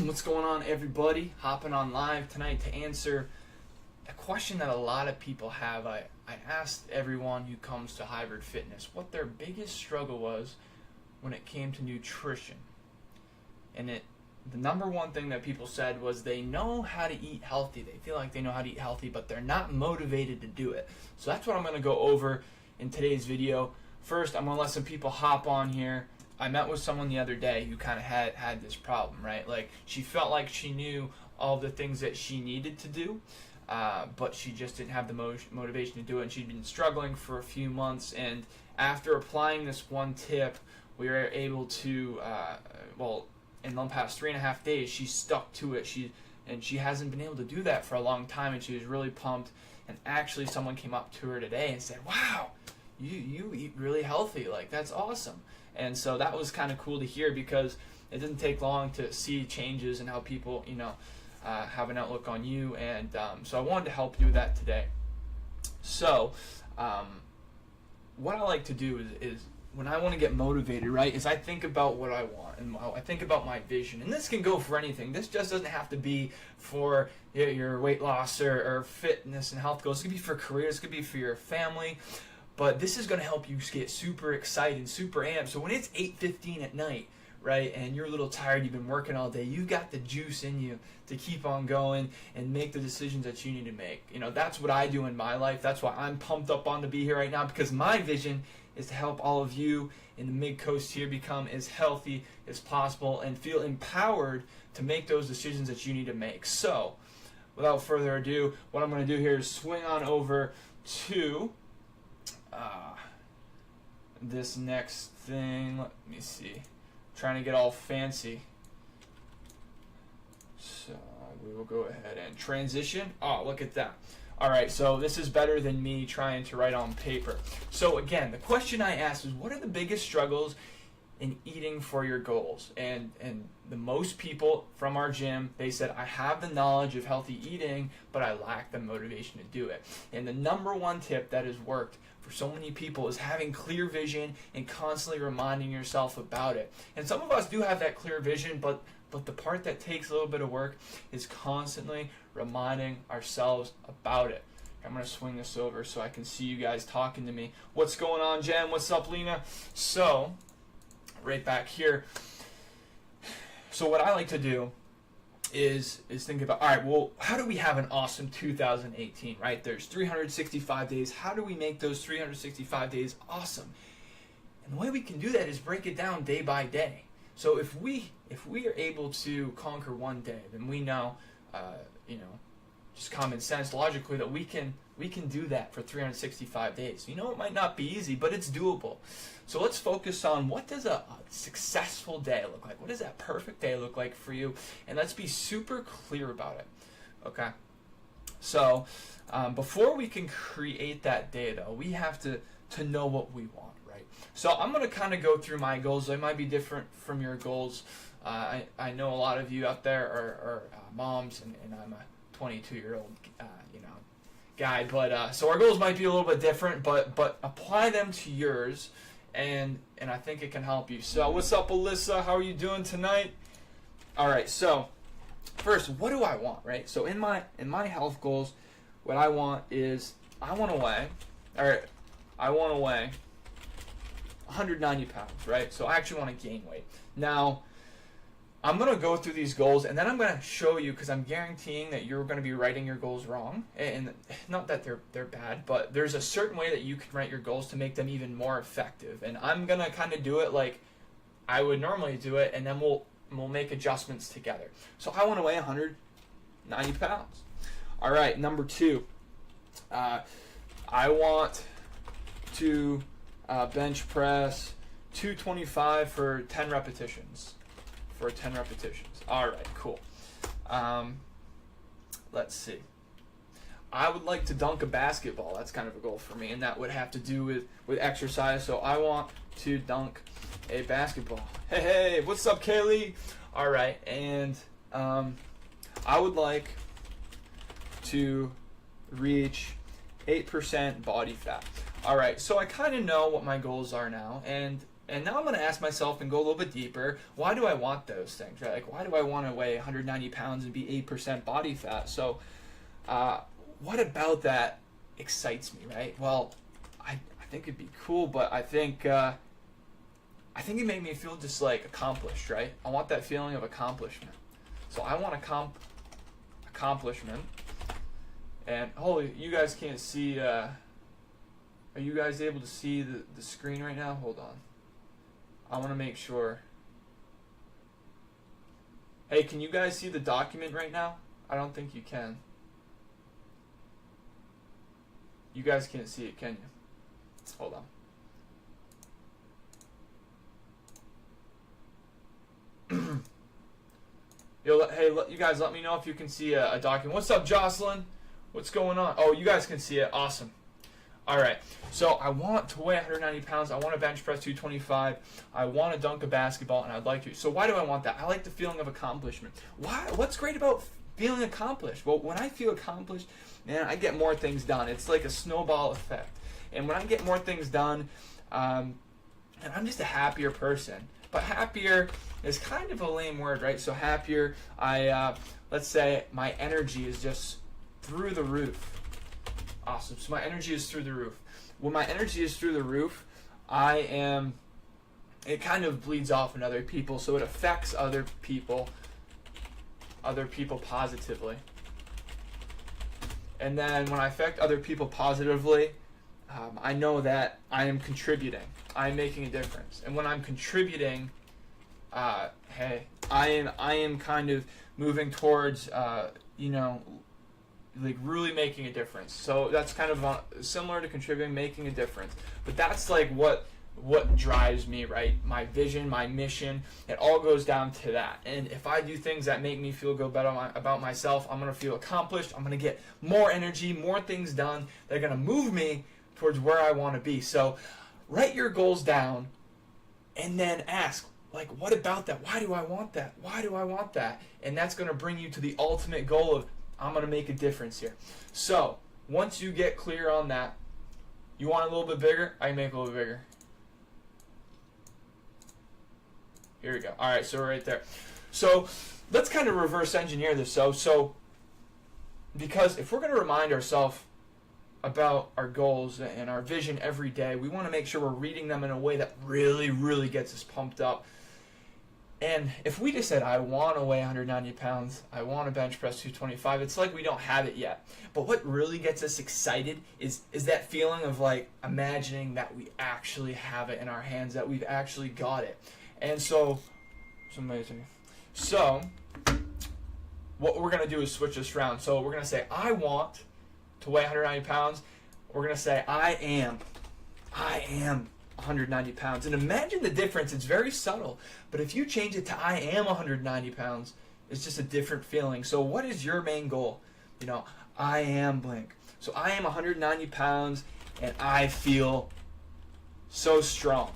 What's going on, everybody? Hopping on live tonight to answer a question that a lot of people have. I asked everyone who comes to Hybrid Fitness what their biggest struggle was when it came to nutrition. And the number one thing that people said was they know how to eat healthy. They feel like they know how to eat healthy, but they're not motivated to do it. So that's what I'm going to go over in today's video. First, I'm going to let some people hop on here. I met with someone the other day who kind of had this problem, right? Like, she felt like she knew all the things that she needed to do, but she just didn't have the motivation to do it, and she'd been struggling for a few months. And after applying this one tip, we were able to, in the past 3.5 days, she stuck to it. She hasn't been able to do that for a long time, and she was really pumped. And actually, someone came up to her today and said, "Wow, you eat really healthy. Like, that's awesome." And so that was kind of cool to hear, because it doesn't take long to see changes in how people, have an outlook on you. And so I wanted to help you with that today. So what I like to do is when I want to get motivated, right, is I think about what I want, and I think about my vision. And this can go for anything. This just doesn't have to be for your weight loss or fitness and health goals. It could be for careers. It could be for your family. But this is going to help you get super excited, super amped. So when it's 8:15 at night, right, and you're a little tired, you've been working all day, you've got the juice in you to keep on going and make the decisions that you need to make. That's what I do in my life. That's why I'm pumped up on to be here right now, because my vision is to help all of you in the Mid-Coast here become as healthy as possible and feel empowered to make those decisions that you need to make. So without further ado, what I'm going to do here is swing on over to this next thing. Let me see. I'm trying to get all fancy. So we will go ahead and transition. Oh, look at that. All right, so this is better than me trying to write on paper. So again, the question I asked is, what are the biggest struggles in eating for your goals? And the most people from our gym, they said, I have the knowledge of healthy eating, but I lack the motivation to do it. And the number one tip that has worked for so many people is having clear vision and constantly reminding yourself about it. And some of us do have that clear vision, but the part that takes a little bit of work is constantly reminding ourselves about it. I'm going to swing this over so I can see you guys talking to me. What's going on, Jen? What's up, Lena? So right back here. So what I like to do is think about, all right, well, how do we have an awesome 2018, right? There's 365 days. How do we make those 365 days awesome? And the way we can do that is break it down day by day. So if we are able to conquer one day, then we know, just common sense, logically, that we can do that for 365 days. It might not be easy, but it's doable. So let's focus on, what does a successful day look like? What does that perfect day look like for you? And let's be super clear about it, okay? So before we can create that day, though, we have to know what we want, right? So I'm going to kind of go through my goals. They might be different from your goals. I know a lot of you out there are moms, and I'm a 22-year-old guy, but so our goals might be a little bit different, but apply them to yours, and I think it can help you. So what's up, Alyssa? How are you doing tonight? All right, so first, what do I want, right? So in my health goals, what I want is I want to weigh 190 pounds, right? So I actually want to gain weight. Now, I'm going to go through these goals, and then I'm going to show you, because I'm guaranteeing that you're going to be writing your goals wrong. And not that they're bad, but there's a certain way that you can write your goals to make them even more effective. And I'm going to kind of do it like I would normally do it, and then we'll make adjustments together. So I want to weigh 190 pounds. All right, number 2. I want to bench press 225 for 10 repetitions. All right, cool. Let's see. I would like to dunk a basketball. That's kind of a goal for me, and that would have to do with exercise. So I want to dunk a basketball. Hey, what's up, Kaylee? All right, and I would like to reach 8% body fat. All right, so I kind of know what my goals are now, and And now I'm going to ask myself and go a little bit deeper, why do I want those things, right? Like, why do I want to weigh 190 pounds and be 8% body fat? So what about that excites me, right? Well, I think it'd be cool, but I think it made me feel just like accomplished, right? I want that feeling of accomplishment. So I want accomplishment. And holy, you guys can't see, are you guys able to see the screen right now? Hold on. I want to make sure. Hey, can you guys see the document right now? I don't think you can. You guys can't see it, can you? Hold on. Hey, you guys let me know if you can see a document. What's up, Jocelyn? What's going on? Oh, you guys can see it. Awesome. All right. So I want to weigh 190 pounds. I want to bench press 225. I want to dunk a basketball, and I'd like to. So why do I want that? I like the feeling of accomplishment. Why? What's great about feeling accomplished? Well, when I feel accomplished, man, I get more things done. It's like a snowball effect. And when I get more things done, and I'm just a happier person. But happier is kind of a lame word, right? So happier, let's say my energy is just through the roof. Awesome. So my energy is through the roof. When my energy is through the roof, it kind of bleeds off in other people, so it affects other people positively. And then when I affect other people positively, I know that I am contributing. I'm making a difference. And when I'm contributing, hey, I am kind of moving towards, like really making a difference. So that's kind of similar to contributing, making a difference. But that's like what drives me, right? My vision, my mission, it all goes down to that. And if I do things that make me feel good about myself, I'm going to feel accomplished. I'm going to get more energy, more things done. They're going to move me towards where I want to be. So write your goals down and then ask, like, what about that? Why do I want that? Why do I want that? And that's going to bring you to the ultimate goal of, I'm going to make a difference here. So once you get clear on that, you want a little bit bigger? I can make it a little bit bigger. Here we go. All right, so we're right there. So let's kind of reverse engineer this. So because if we're going to remind ourselves about our goals and our vision every day, we want to make sure we're reading them in a way that really, really gets us pumped up. And if we just said, I want to weigh 190 pounds, I want to bench press 225, it's like we don't have it yet. But what really gets us excited is that feeling of like imagining that we actually have it in our hands, that we've actually got it. And so, it's amazing. So, what we're going to do is switch this around. So we're going to say, I want to weigh 190 pounds. We're going to say, I am 190 pounds. And imagine the difference. It's very subtle. But if you change it to I am 190 pounds, it's just a different feeling. So what is your main goal? I am blank. So I am 190 pounds and I feel so strong.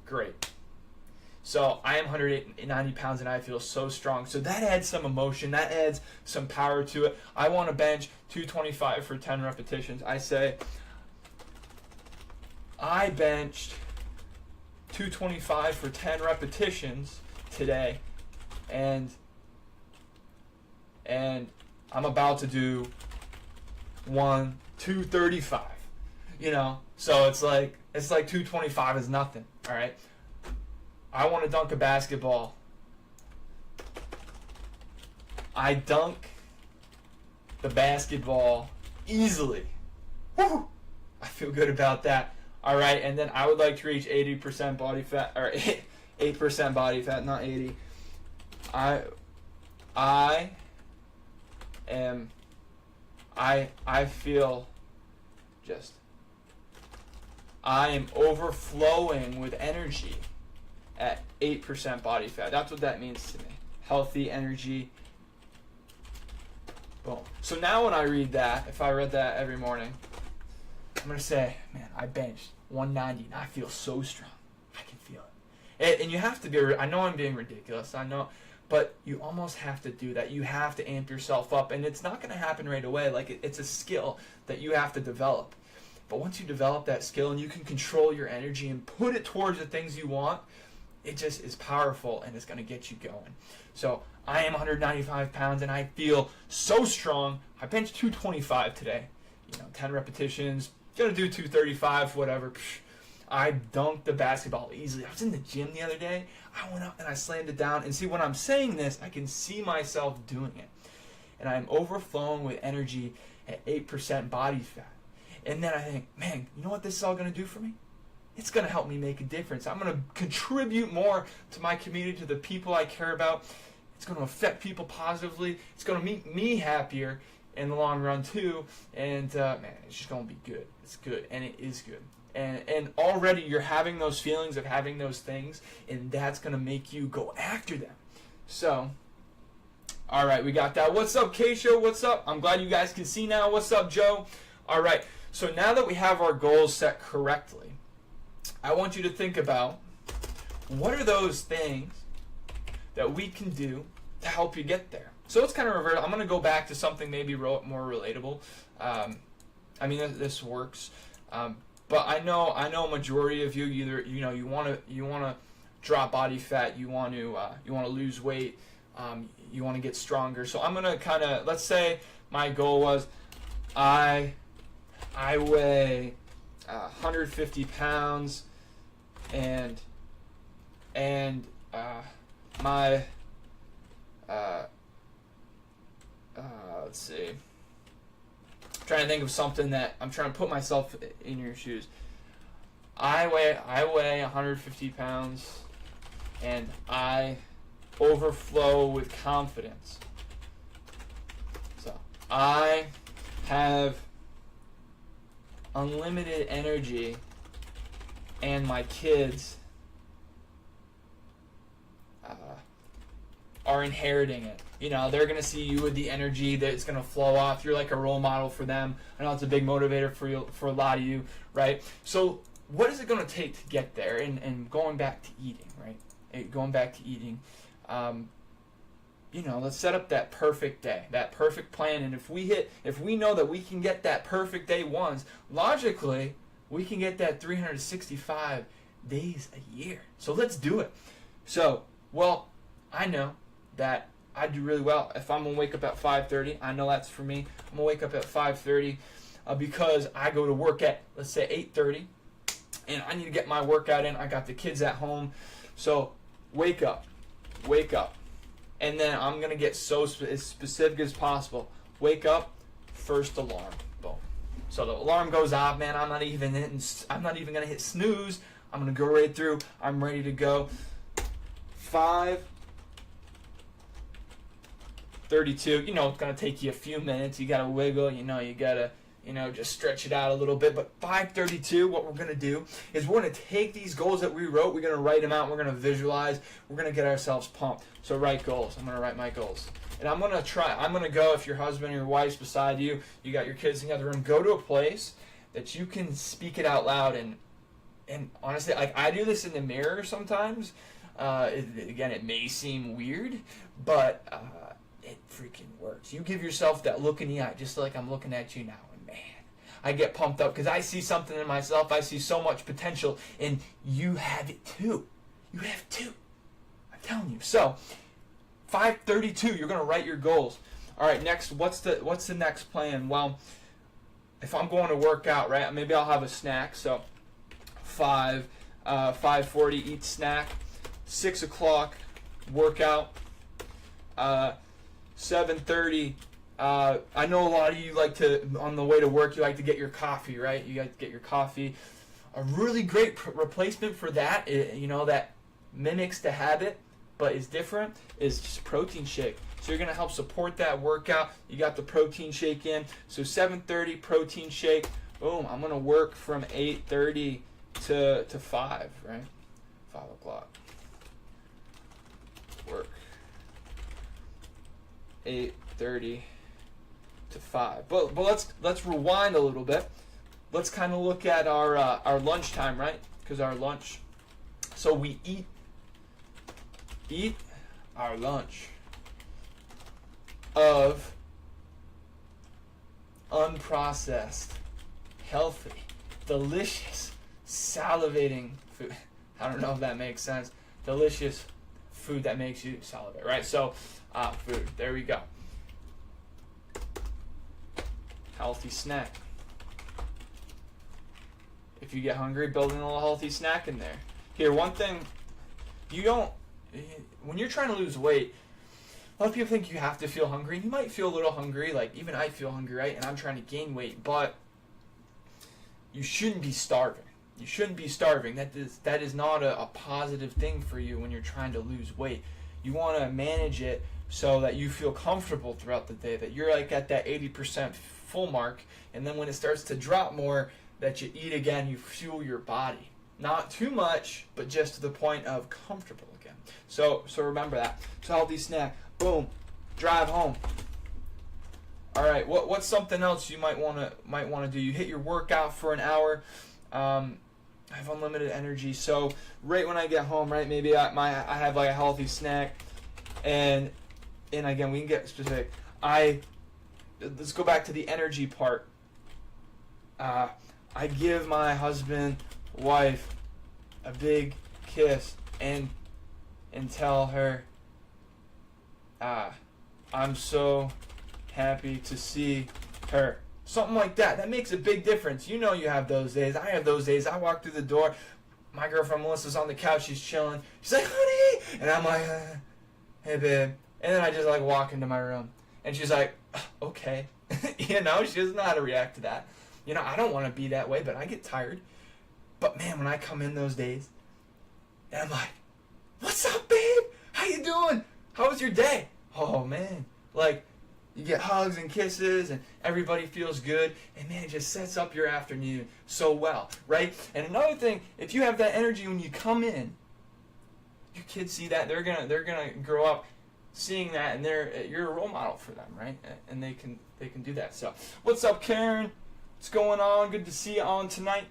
Great. So I am 190 pounds and I feel so strong. So that adds some emotion. That adds some power to it. I want to bench 225 for 10 repetitions. I say, I benched 225 for 10 repetitions today, and I'm about to do 235. So it's like 225 is nothing. All right. I want to dunk a basketball. I dunk the basketball easily. Woo! I feel good about that. All right, and then I would like to reach 80% body fat, or 8% body fat, not 80. I feel just, I am overflowing with energy at 8% body fat. That's what that means to me. Healthy energy. Boom. So now when I read that, if I read that every morning, I'm going to say, man, I benched 190 and I feel so strong. I can feel it. And you have to be, I know I'm being ridiculous, I know, but you almost have to do that. You have to amp yourself up, and it's not going to happen right away. Like, it's a skill that you have to develop. But once you develop that skill and you can control your energy and put it towards the things you want, it just is powerful and it's going to get you going. So I am 195 pounds and I feel so strong. I benched 225 today. 10 repetitions. Going to do 235, whatever. I dunked the basketball easily. I was in the gym the other day. I went up and I slammed it down. And see, when I'm saying this, I can see myself doing it. And I'm overflowing with energy at 8% body fat. And then I think, man, you know what this is all going to do for me? It's going to help me make a difference. I'm going to contribute more to my community, to the people I care about. It's going to affect people positively. It's going to make me happier in the long run too. And man, it's just going to be good. It's good, and it is good. And already you're having those feelings of having those things, and that's going to make you go after them. So, all right, we got that. What's up, Keisha? What's up? I'm glad you guys can see now. What's up, Joe? All right, so now that we have our goals set correctly, I want you to think about what are those things that we can do to help you get there. So it's kind of reverse. I'm going to go back to something maybe more relatable. I mean, this works. But I know a majority of you either you want to drop body fat, you want to lose weight, you want to get stronger. So I'm gonna kind of, let's say my goal was I weigh 150 pounds and my let's see. I'm trying to think of something that I'm trying to put myself in your shoes. I weigh 150 pounds and I overflow with confidence. So I have unlimited energy and my kids are inheriting it. They're going to see you with the energy that's going to flow off. You're like a role model for them. I know it's a big motivator for a lot of you, right? So what is it going to take to get there? And going back to eating, right? Going back to eating, let's set up that perfect day, that perfect plan. And if we know that we can get that perfect day once, logically, we can get that 365 days a year. So let's do it. So, well, I know that I do really well if I'm going to wake up at 5:30. I know that's for me. I'm going to wake up at 5:30 because I go to work at, let's say, 8:30. And I need to get my workout in. I got the kids at home. So wake up. And then I'm going to get as specific as possible. Wake up, first alarm. Boom. So the alarm goes off, man. I'm not even going to hit snooze. I'm going to go right through. I'm ready to go. 5:32. It's going to take you a few minutes. You got to wiggle. You got to, just stretch it out a little bit. But 5:32, what we're going to do is we're going to take these goals that we wrote. We're going to write them out. We're going to visualize. We're going to get ourselves pumped. So write goals. I'm going to write my goals. And I'm going to go, if your husband or your wife's beside you, you got your kids in the other room, go to a place that you can speak it out loud. And honestly, like I do this in the mirror sometimes. It may seem weird, but it freaking works. You give yourself that look in the eye, just like I'm looking at you now, and man, I get pumped up because I see something in myself. I see so much potential, and you have it too. You have too. I'm telling you. So, 5:32, you're gonna write your goals. All right, next, what's the next plan? Well, if I'm going to work out, right, maybe I'll have a snack. So, 5:40, eat snack. 6 o'clock, workout. 7:30. I know a lot of you like to, on the way to work, you like to get your coffee, right? You like to get your coffee. A really great replacement for that, that mimics the habit, but is different, is just a protein shake. So you're going to help support that workout. You got the protein shake in. So 7:30, protein shake. Boom, I'm going to work from 8:30 to 5, right? 5 o'clock. Work. 8:30 to 5. But let's rewind a little bit. Let's kind of look at our lunchtime, right? Because our lunch. So we eat our lunch of unprocessed, healthy, delicious, salivating food. I don't know if that makes sense. Delicious food that makes you salivate, right? So, food. There we go. Healthy snack. If you get hungry, build in a little healthy snack in there. Here, one thing, when you're trying to lose weight, a lot of people think you have to feel hungry. You might feel a little hungry, like even I feel hungry, right? And I'm trying to gain weight, but you shouldn't be starving. You shouldn't be starving. That is not a positive thing for you when you're trying to lose weight. You want to manage it so that you feel comfortable throughout the day, that you're like at that 80% full mark, and then when it starts to drop more, that you eat again, you fuel your body. Not too much, but just to the point of comfortable again. So remember that. So healthy snack, boom, drive home. All right, what's something else you might want to do? You hit your workout for an hour. I have unlimited energy, so right when I get home, right, maybe I have like a healthy snack, and again we can get specific. Let's go back to the energy part. I give my husband, wife, a big kiss and tell her, I'm so happy to see her. Something like that. That makes a big difference. You know you have those days. I have those days. I walk through the door. My girlfriend Melissa's on the couch. She's chilling. She's like, honey. And I'm like, hey, babe. And then I just like walk into my room. And she's like, okay. She doesn't know how to react to that. I don't want to be that way, but I get tired. But man, when I come in those days, and I'm like, what's up, babe? How you doing? How was your day? Oh, man. Like, you get hugs and kisses, and everybody feels good, and man, it just sets up your afternoon so well, right? And another thing, if you have that energy when you come in, your kids see that, they're gonna grow up seeing that, and you're a role model for them, right? And they can do that. So, what's up, Karen? What's going on? Good to see you on tonight.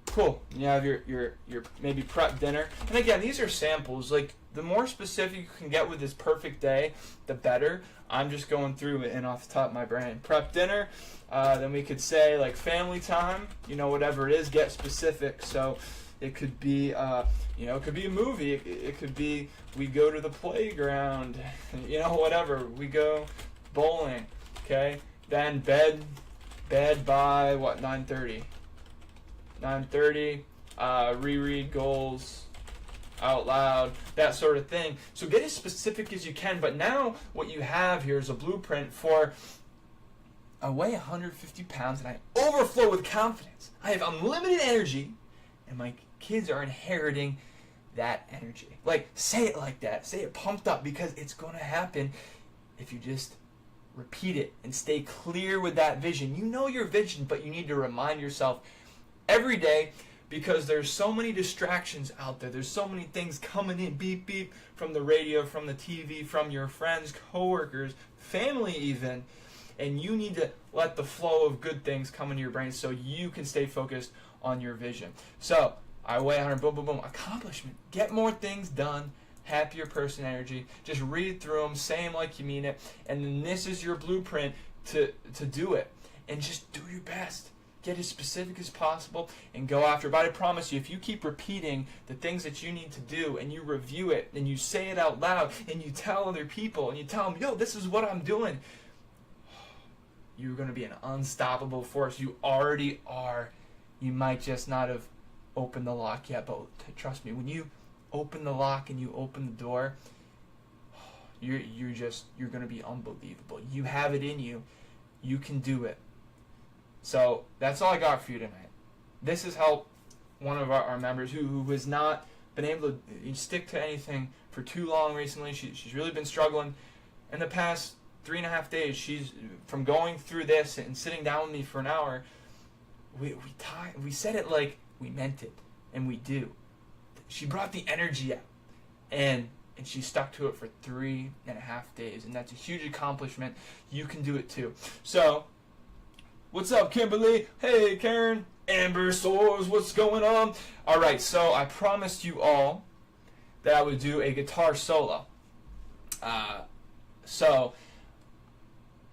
Cool. You have your maybe prep dinner. And again, these are samples. Like, the more specific you can get with this perfect day, the better. I'm just going through it and off the top of my brain. Prep dinner. Then we could say like family time. Whatever it is, get specific. So it could be it could be a movie. It could be we go to the playground. Whatever. We go bowling. Okay. Then bed by what, 9:30. 9:30, reread goals out loud, that sort of thing. So get as specific as you can, but now what you have here is a blueprint for I weigh 150 pounds and I overflow with confidence. I have unlimited energy, and my kids are inheriting that energy. Like, say it like that. Say it pumped up, because it's going to happen if you just repeat it and stay clear with that vision. You know your vision, but you need to remind yourself every day, because there's so many distractions out there. There's so many things coming in, beep, beep, from the radio, from the TV, from your friends, coworkers, family even. And you need to let the flow of good things come into your brain so you can stay focused on your vision. So, I weigh 100, boom, boom, boom. Accomplishment. Get more things done. Happier person energy. Just read through them, say them like you mean it. And then this is your blueprint to do it. And just do your best. Get as specific as possible and go after it. But I promise you, if you keep repeating the things that you need to do, and you review it, and you say it out loud, and you tell other people, and you tell them, yo, this is what I'm doing, you're going to be an unstoppable force. You already are. You might just not have opened the lock yet, but trust me, when you open the lock and you open the door, you're going to be unbelievable. You have it in you. You can do it. So that's all I got for you tonight. This has helped one of our members who has not been able to stick to anything for too long recently. She's really been struggling. In the past 3.5 days, she's from going through this and sitting down with me for an hour. We said it like we meant it, and we do. She brought the energy out, and she stuck to it for 3.5 days, and that's a huge accomplishment. You can do it too. So, what's up, Kimberly? Hey, Karen. Amber Soares, what's going on? All right, so I promised you all that I would do a guitar solo. So,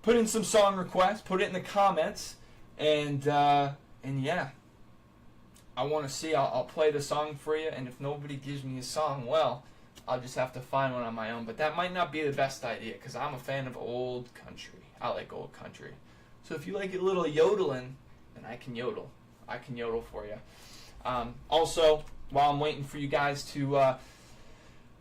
put in some song requests. Put it in the comments. And yeah, I want to see. I'll play the song for you, and if nobody gives me a song, well, I'll just have to find one on my own. But that might not be the best idea, because I'm a fan of old country. I like old country. So if you like a little yodeling, then I can yodel. I can yodel for you. Also, while I'm waiting for you guys to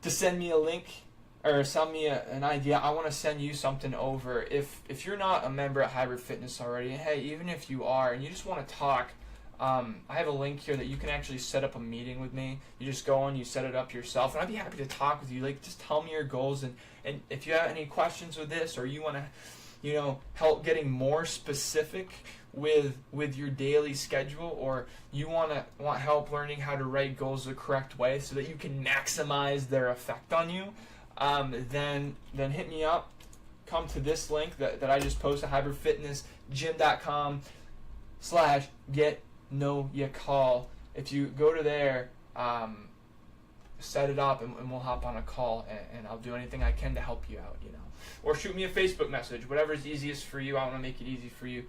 send me a link or send me an idea, I want to send you something over. If you're not a member at Hybrid Fitness already, and hey, even if you are and you just want to talk, I have a link here that you can actually set up a meeting with me. You just go and you set it up yourself, and I'd be happy to talk with you. Like, just tell me your goals, and if you have any questions with this, or you want to, help getting more specific with your daily schedule, or you want help learning how to write goals the correct way so that you can maximize their effect on you, then hit me up. Come to this link that I just posted, hybridfitnessgym.com/get-know-ya-call. If you go to there, set it up, and we'll hop on a call, and I'll do anything I can to help you out, Or shoot me a Facebook message, whatever's easiest for you. I want to make it easy for you.